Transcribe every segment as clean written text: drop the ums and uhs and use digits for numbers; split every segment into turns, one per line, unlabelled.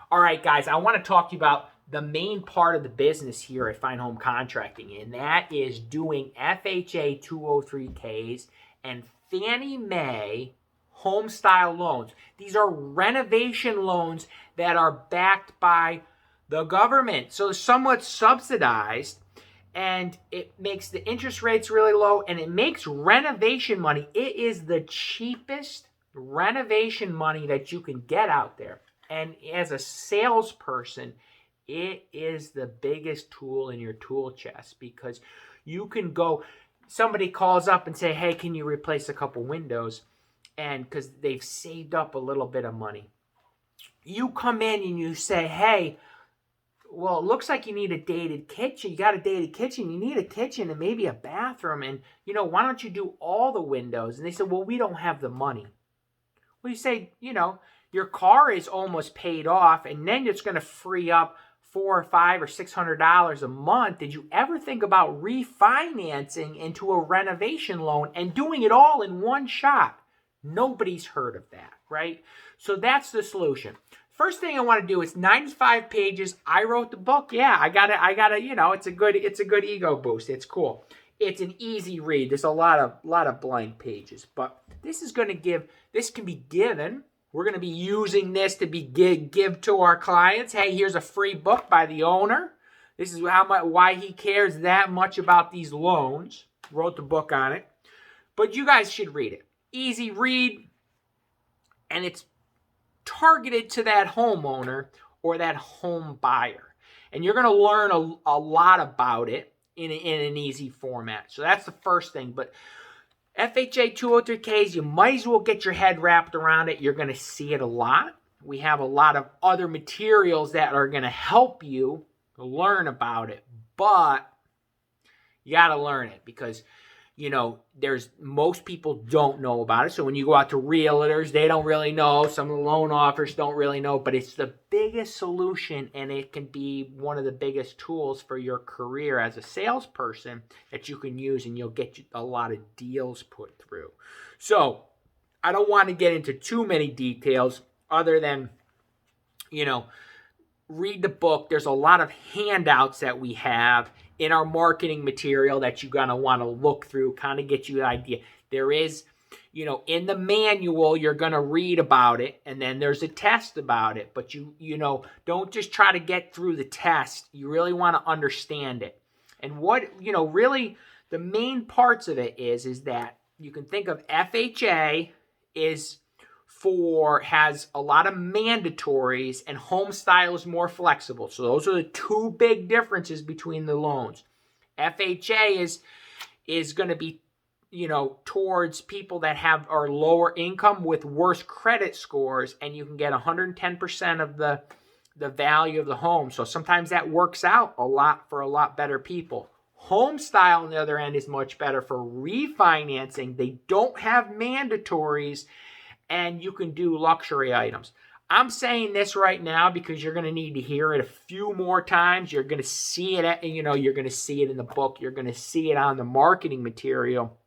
All right, guys, I want to talk to you about the main part of the business here at Fine Home Contracting, and that is doing FHA 203Ks and Fannie Mae Homestyle Loans. These are renovation loans that are backed by the government, so somewhat subsidized, and it makes the interest rates really low, and it makes renovation money. It is the cheapest renovation money that you can get out there. And as a salesperson, it is the biggest tool in your tool chest, because you can go, somebody calls up and say, hey, can you replace a couple windows? And because they've saved up a little bit of money. You come in and you say, hey, well, it looks like you need a dated kitchen. You got a dated kitchen. You need a kitchen and maybe a bathroom. And, why don't you do all the windows? And they said, well, we don't have the money. Well, you say, your car is almost paid off, and then it's going to free up $400 or $500 or $600 a month. Did you ever think about refinancing into a renovation loan and doing it all in one shot? Nobody's heard of that, right? So that's the solution. First thing I want to do is 95 pages. I wrote the book. Yeah, I got it. It's a good ego boost. It's cool. It's an easy read. There's a lot of blank pages, but this can be given. We're going to be using this to give to our clients. Hey, here's a free book by the owner. This is why he cares that much about these loans. Wrote the book on it. But you guys should read it. Easy read, and it's targeted to that homeowner or that home buyer. And you're going to learn a lot about it in an easy format. So that's the first thing. But FHA 203Ks, you might as well get your head wrapped around it. You're going to see it a lot. We have a lot of other materials that are going to help you learn about it. But you got to learn it, because most people don't know about it. So when you go out to realtors, they don't really know. Some of the loan offers don't really know, but it's the biggest solution, and it can be one of the biggest tools for your career as a salesperson that you can use, and you'll get a lot of deals put through. So I don't want to get into too many details other than, read the book. There's a lot of handouts that we have in our marketing material that you're going to want to look through, kind of get you the idea. There is, in the manual, you're going to read about it, and then there's a test about it. But don't just try to get through the test. You really want to understand it. And what, really the main parts of it is that you can think of FHA has a lot of mandatories, and Homestyle is more flexible. So those are the two big differences between the loans. FHA is going to be, towards people that are lower income with worse credit scores, and you can get 110% of the value of the home. So sometimes that works out a lot for a lot better people. Homestyle, on the other end, is much better for refinancing. They don't have mandatories, and you can do luxury items. I'm saying this right now because you're going to need to hear it a few more times. You're going to see it, you're going to see it in the book. You're going to see it on the marketing material.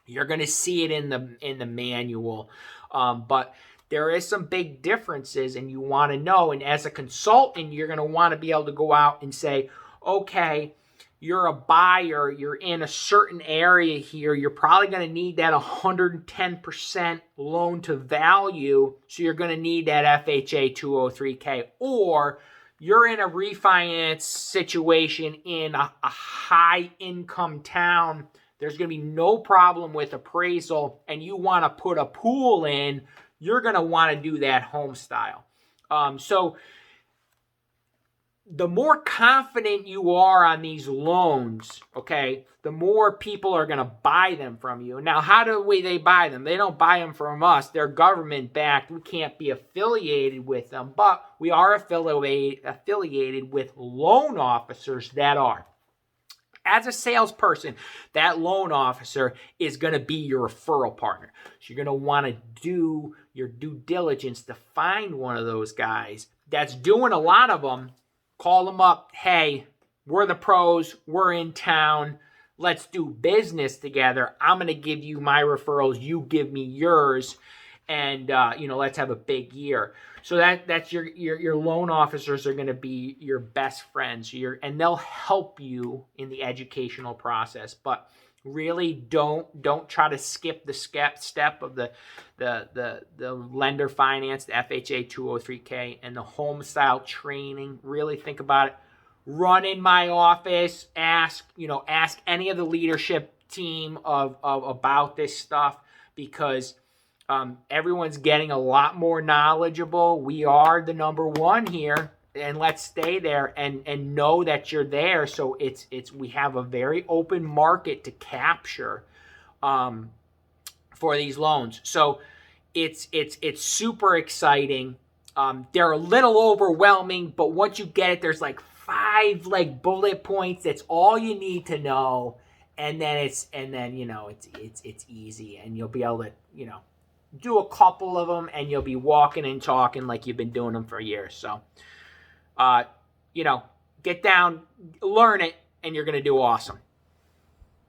You're going to see it in the manual. But there is some big differences, and you want to know. And as a consultant, you're going to want to be able to go out and say, okay, you're a buyer, you're in a certain area here, you're probably going to need that 110% loan to value, so you're going to need that FHA 203K. Or you're in a refinance situation in a high income town, there's going to be no problem with appraisal, and you want to put a pool in, you're going to want to do that Homestyle. So the more confident you are on these loans, okay, the more people are going to buy them from you. Now, how do they buy them? They don't buy them from us. They're government-backed. We can't be affiliated with them, but we are affiliated with loan officers that are. As a salesperson, that loan officer is going to be your referral partner. So you're going to want to do your due diligence to find one of those guys that's doing a lot of them. Call them up. Hey, we're the pros. We're in town. Let's do business together. I'm going to give you my referrals. You give me yours. and let's have a big year. So that's your loan officers are going to be your best friends. And they'll help you in the educational process, but really don't try to skip the step of the lender finance, the FHA 203K, and the home style training. Really think about it. Run in my office, ask any of the leadership team of about this stuff, because everyone's getting a lot more knowledgeable. We are the number one here, and let's stay there and know that you're there. So we have a very open market to capture for these loans. So it's super exciting. They're a little overwhelming, but once you get it, there's like 5 bullet points. That's all you need to know, and then it's easy, and you'll be able to do a couple of them, and you'll be walking and talking like you've been doing them for years. So, get down, learn it, and you're going to do awesome.